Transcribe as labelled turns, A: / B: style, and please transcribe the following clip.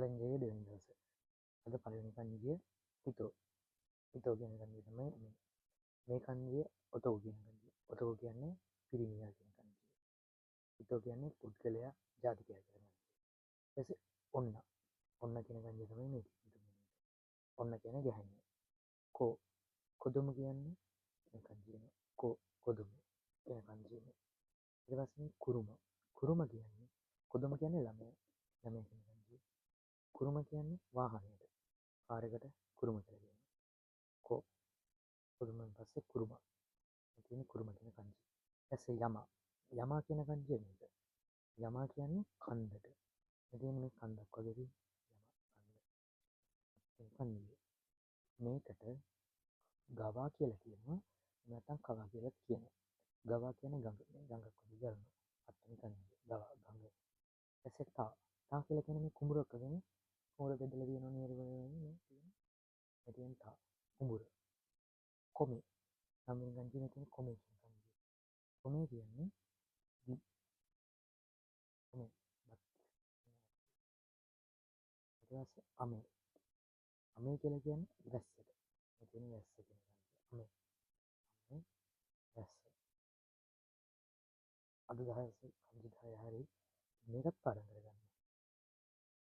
A: challenge එකේ දෙවෙනි දවසේ. අද පළවෙනි කන්ජිය හිතෝ. හිතෝ කියන කන්ජිය තමයි මේ කන්ජිය ඔතෝ කියන කන්ජිය. ඔතෝ කියන්නේ පිරිමියා කියන කන්ජිය. හිතෝ කියන්නේ පුද්ගලයා ජාතිකයා කියන කන්ජිය. ඊට පස්සේ ඔන්න කියන කන්ජිය තමයි මේ තුන්වෙනි. ඔන්න කියන්නේ ගැහණිය. කොදුම කියන්නේ මේ කන්ජියම. කොදුම කියන කන්ජියම. ඊට පස්සේ කුරුම කියන්නේ කොදුම කියන්නේ ළමයා. ළමයා කියන කන්ජිය. කුරුම කියන්නේ වාහනයට. කාර් එකට කුරුම කියලා කියනවා. කොදුමෙන් පස්සේ කුරුම. මේ තියෙන කුරුම කියන කන්ජිය. ඊපස්සේ යමා කියන කන්ජිය මේක. යමා කියන්නේ කන්දට. මේ තියෙන මේ කන්දක් වගේ කන්දිය. මේකට ගවා කියලා කියනවා. නැත්නම් කවා කියලා කියනවා. ගවා කියන්නේ ගඟක් වගේ ගලනවා. අත්වෙනි කන්දිය. ගඟ. ඊපස්සේ තා කියලා කියන්නේ මේ කුඹුරක් වගේනේ. කුඹුර බෙදලා තියෙනවා නේද මේ තියෙන. මේ තියෙන කුඹුර. කොමේ. නම් ගන්ජිනේ තියෙන කොමේ කියන කන්දිය. කොමේ කියන්නේ කොමේ. ඊට පස්සේ අමේ කියලා කියන්නේ වැස්සට. මේ තියෙන වැස්ස කියන කන්දිය. අමේ වැස්ස. අද දවසේ කන්ජි 10 හරි මේකත් පාඩම් කරගන්න.